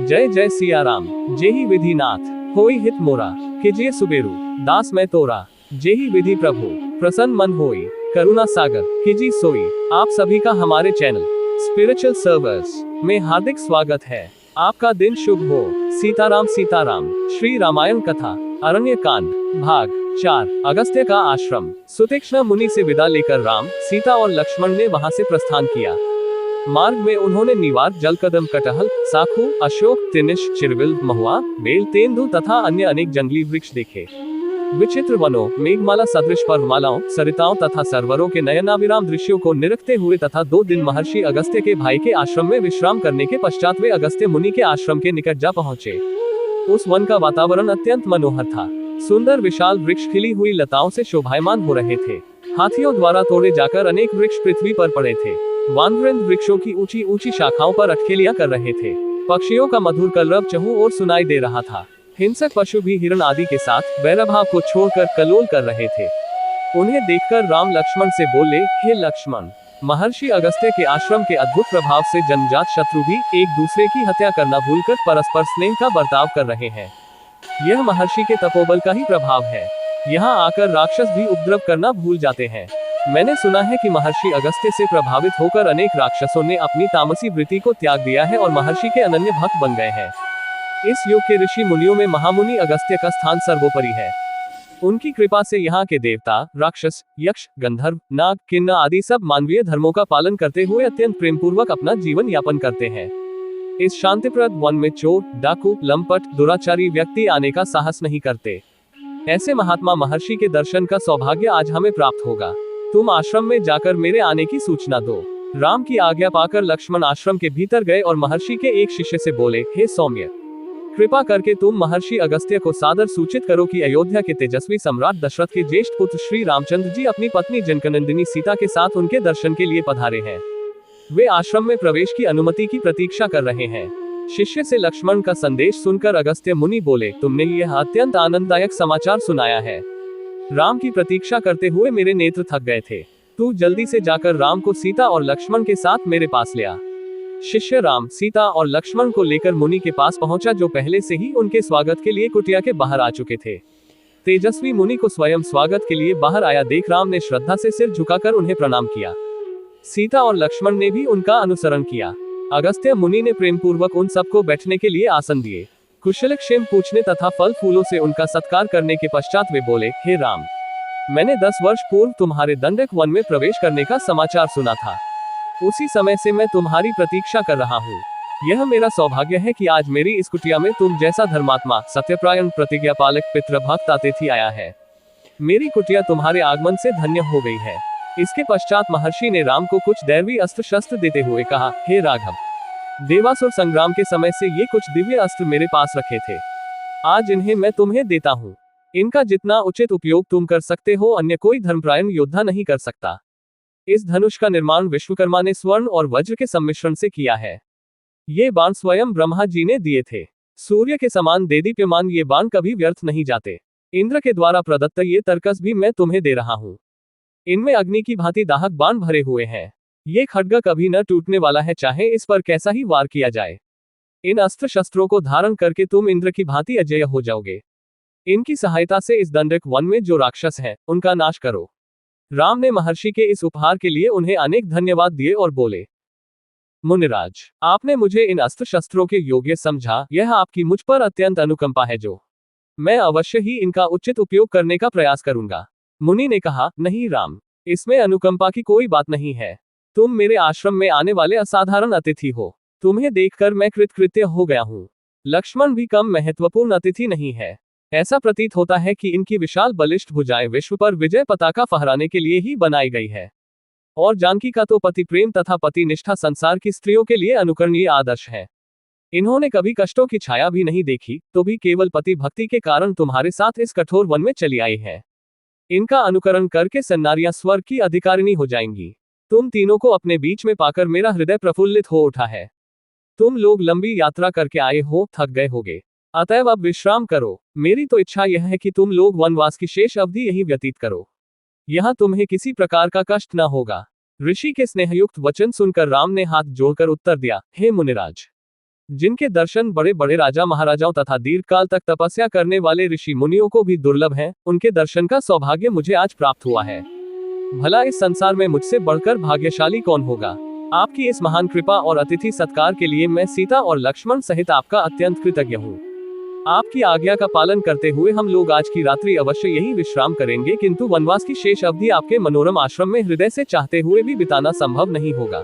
जय जय सिया राम। जेहि विधि नाथ होई हित मोरा, कीजिए सुबेरु दास मैं तोरा। जेहि विधि प्रभु प्रसन्न मन होई, करुणा सागर कीजिए सोई। आप सभी का हमारे चैनल स्पिरिचुअल सर्वर्स में हार्दिक स्वागत है। आपका दिन शुभ हो। सीताराम सीताराम। श्री रामायण कथा अरण्य कांड भाग 4। अगस्त्य का आश्रम। सुतीक्ष्ण मुनि से विदा लेकर राम, सीता और लक्ष्मण ने वहां से प्रस्थान किया। मार्ग में उन्होंने नीवार, जलकदम, कटहल, साखू, अशोक, तिनिश, चिरविल, महुआ, बेल, तेंदु तथा अन्य अनेक जंगली वृक्ष देखे। विचित्र वनों, मेघमाला सदृश पर्वमालाओं, सरिताओं तथा सरोवरों के नयनाभिराम दृश्यों को निरखते हुए तथा 2 दिन महर्षि अगस्त्य के भाई के आश्रम में विश्राम करने के पश्चात वे अगस्त्य मुनि के आश्रम के निकट जा पहुंचे। उस वन का वातावरण अत्यंत मनोहर था। सुंदर विशाल वृक्ष खिली हुई लताओं से शोभायमान हो रहे थे। हाथियों द्वारा तोड़े जाकर अनेक वृक्ष पृथ्वी पर पड़े थे। वानवृंद वृक्षों की ऊंची ऊंची शाखाओं पर अटखेलियां कर रहे थे। पक्षियों का मधुर कलरव चहु ओर सुनाई दे रहा था। हिंसक पशु भी हिरण आदि के साथ वैरभाव को छोड़कर कलोल कर रहे थे। उन्हें देखकर राम लक्ष्मण से बोले, हे लक्ष्मण, महर्षि अगस्त्य के आश्रम के अद्भुत प्रभाव से जन्मजात शत्रु भी एक दूसरे की हत्या करना भूलकर परस्पर स्नेह का बर्ताव कर रहे हैं। यह महर्षि के तपोबल का ही प्रभाव है। यहाँ आकर राक्षस भी उपद्रव करना भूल जाते हैं। मैंने सुना है कि महर्षि अगस्त्य से प्रभावित होकर अनेक राक्षसों ने अपनी तामसी वृत्ति को त्याग दिया है और महर्षि के अनन्य भक्त बन गए हैं। इस युग के ऋषि मुनियों में महामुनि अगस्त्य का स्थान सर्वोपरि है। उनकी कृपा से यहाँ के देवता, राक्षस, यक्ष, गंधर्व, नाग, किन्नर आदि सब मानवीय धर्मों का पालन करते हुए अत्यंत प्रेम पूर्वक अपना जीवन यापन करते हैं। इस शांतिप्रद वन में चोर, डाकू, लंपट, दुराचारी व्यक्ति आने का साहस नहीं करते। ऐसे महात्मा महर्षि के दर्शन का सौभाग्य आज हमें प्राप्त होगा। तुम आश्रम में जाकर मेरे आने की सूचना दो। राम की आज्ञा पाकर लक्ष्मण आश्रम के भीतर गए और महर्षि के एक शिष्य से बोले, हे सौम्य, कृपा करके तुम महर्षि अगस्त्य को सादर सूचित करो कि अयोध्या के तेजस्वी सम्राट दशरथ के ज्येष्ठ पुत्र श्री रामचंद्र जी अपनी पत्नी जनकनंदिनी सीता के साथ उनके दर्शन के लिए पधारे हैं। वे आश्रम में प्रवेश की अनुमति की प्रतीक्षा कर रहे हैं। शिष्य से लक्ष्मण का संदेश सुनकर अगस्त्य मुनि बोले, तुमने यह अत्यंत आनंददायक समाचार सुनाया है। राम की प्रतीक्षा करते हुए मेरे नेत्र थक गए थे। तू जल्दी से जाकर राम को सीता और लक्ष्मण के साथ मेरे पास ले आ। शिष्य राम, सीता और लक्ष्मण को लेकर मुनि के पास पहुंचा, जो पहले से ही उनके स्वागत के लिए कुटिया के बाहर आ चुके थे। तेजस्वी मुनि को स्वयं स्वागत के लिए बाहर आया देख राम ने श्रद्धा से सिर झुकाकर उन्हें प्रणाम किया। सीता और लक्ष्मण ने भी उनका अनुसरण किया। अगस्त्य मुनि ने प्रेम पूर्वक उन सबको बैठने के लिए आसन दिए। कुशलक्षेम पूछने तथा फल फूलों से उनका सत्कार करने के पश्चात वे बोले, हे राम, मैंने 10 वर्ष पूर्व तुम्हारे दंडक वन में प्रवेश करने का समाचार सुना था। उसी समय से मैं तुम्हारी प्रतीक्षा कर रहा हूँ। यह मेरा सौभाग्य है कि आज मेरी इस कुटिया में तुम जैसा धर्मात्मा, सत्यप्रायण, प्रतिज्ञा पालक, पितृभक्त अतिथि आया है। मेरी कुटिया तुम्हारे आगमन से धन्य हो गई है। इसके पश्चात महर्षि ने राम को कुछ दैवी अस्त्र शस्त्र देते हुए कहा, हे राघव, देवासुर संग्राम के समय से ये कुछ दिव्य अस्त्र मेरे पास रखे थे। आज इन्हें मैं तुम्हें देता हूँ। इनका जितना उचित उपयोग तुम कर सकते हो, अन्य कोई धर्मपरायण योद्धा नहीं कर सकता। इस धनुष का निर्माण विश्वकर्मा ने स्वर्ण और वज्र के सम्मिश्रण से किया है। ये बाण स्वयं ब्रह्मा जी ने दिए थे। सूर्य के समान देदीप्यमान ये बाण कभी व्यर्थ नहीं जाते। इंद्र के द्वारा प्रदत्त ये तरकस भी मैं तुम्हें दे रहा हूँ। इनमें अग्नि की भांति दाहक बाण भरे हुए हैं। ये खड्ग कभी न टूटने वाला है, चाहे इस पर कैसा ही वार किया जाए। इन अस्त्र शस्त्रों को धारण करके तुम इंद्र की भांति अजेय हो जाओगे। इनकी सहायता से इस दंडक वन में जो राक्षस हैं, उनका नाश करो। राम ने महर्षि के इस उपहार के लिए उन्हें अनेक धन्यवाद दिए और बोले, मुनिराज, आपने मुझे इन अस्त्र शस्त्रों के योग्य समझा। यह आपकी मुझ पर अत्यंत अनुकंपा है, जो मैं अवश्य ही इनका उचित उपयोग करने का प्रयास करूंगा। मुनि ने कहा, नहीं राम, इसमें अनुकंपा की कोई बात नहीं है। तुम मेरे आश्रम में आने वाले असाधारण अतिथि हो। तुम्हें देखकर मैं कृतकृत्य हो गया हूँ। लक्ष्मण भी कम महत्वपूर्ण अतिथि नहीं है। ऐसा प्रतीत होता है कि इनकी विशाल बलिष्ठ भुजाएं विश्व पर विजय पताका फहराने के लिए ही बनाई गई है। और जानकी का तो पति प्रेम तथा पति निष्ठा संसार की स्त्रियों के लिए अनुकरणीय आदर्श है। इन्होंने कभी कष्टों की छाया भी नहीं देखी, तो भी केवल पति भक्ति के कारण तुम्हारे साथ इस कठोर वन में चली आई है। इनका अनुकरण करके सन्नारियां स्वर्ग की अधिकारिणी हो जाएंगी। तुम तीनों को अपने बीच में पाकर मेरा हृदय प्रफुल्लित हो उठा है। तुम लोग लंबी यात्रा करके आए हो, थक गए होगे, अतएव अब विश्राम करो। मेरी तो इच्छा यह है कि तुम लोग वनवास की शेष अवधि यही व्यतीत करो। यहाँ तुम्हें किसी प्रकार का कष्ट न होगा। ऋषि के स्नेहयुक्त वचन सुनकर राम ने हाथ जोड़कर उत्तर दिया, हे मुनिराज, जिनके दर्शन बड़े बड़े राजा महाराजाओं तथा दीर्घकाल तक तपस्या करने वाले ऋषि मुनियों को भी दुर्लभ हैं, उनके दर्शन का सौभाग्य मुझे आज प्राप्त हुआ है। भला इस संसार में मुझसे बढ़कर भाग्यशाली कौन होगा। आपकी इस महान कृपा और अतिथि सत्कार के लिए मैं सीता और लक्ष्मण सहित आपका अत्यंत कृतज्ञ हूँ। आपकी आज्ञा का पालन करते हुए हम लोग आज की रात्रि अवश्य यही विश्राम करेंगे, किंतु वनवास की शेष अवधि आपके मनोरम आश्रम में हृदय से चाहते हुए भी बिताना संभव नहीं होगा।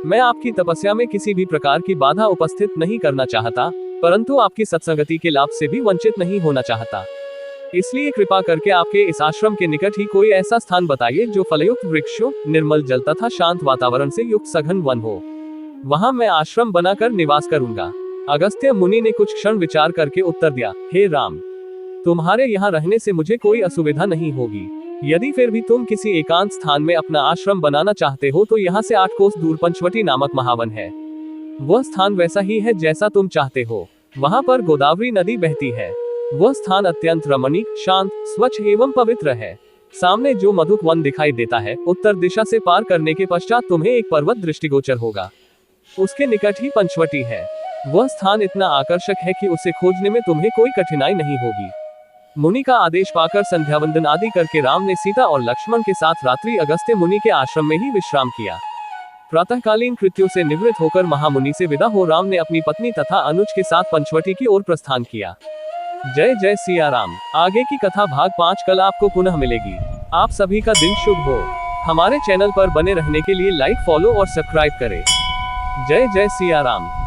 मैं आपकी तपस्या में किसी भी प्रकार की बाधा उपस्थित नहीं करना चाहता, परंतु आपकी सत्संगति के लाभ से भी वंचित नहीं होना चाहता। इसलिए कृपा करके आपके इस आश्रम के निकट ही कोई ऐसा स्थान बताइए जो फलयुक्त वृक्षों, निर्मल जल तथा शांत वातावरण से युक्त सघन वन हो। वहां मैं आश्रम बनाकर निवास करूंगा। अगस्त्य मुनि ने कुछ क्षण विचार करके उत्तर दिया, हे राम, तुम्हारे यहाँ रहने से मुझे कोई असुविधा नहीं होगी। यदि फिर भी तुम किसी एकांत स्थान में अपना आश्रम बनाना चाहते हो तो यहाँ से 8 कोस दूर पंचवटी नामक महावन है। वह स्थान वैसा ही है जैसा तुम चाहते हो। वहाँ पर गोदावरी नदी बहती है। वह स्थान अत्यंत रमणीक, शांत, स्वच्छ एवं पवित्र है। सामने जो मधुक वन दिखाई देता है, उत्तर दिशा से पार करने के पश्चात तुम्हें एक पर्वत दृष्टिगोचर होगा। उसके निकट ही पंचवटी है। वह स्थान इतना आकर्षक है कि उसे खोजने में तुम्हें कोई कठिनाई नहीं होगी। मुनि का आदेश पाकर संध्यावंदन आदि करके राम ने सीता और लक्ष्मण के साथ रात्रि अगस्त्य मुनि के आश्रम में ही विश्राम किया। प्रातःकालीन कृत्यों से निवृत्त होकर महामुनि से विदा हो राम ने अपनी पत्नी तथा अनुज के साथ पंचवटी की ओर प्रस्थान किया। जय जय सिया राम। आगे की कथा भाग 5 कल आपको पुनः मिलेगी। आप सभी का दिन शुभ हो। हमारे चैनल पर बने रहने के लिए लाइक, फॉलो और सब्सक्राइब करें। जय जय सिया राम।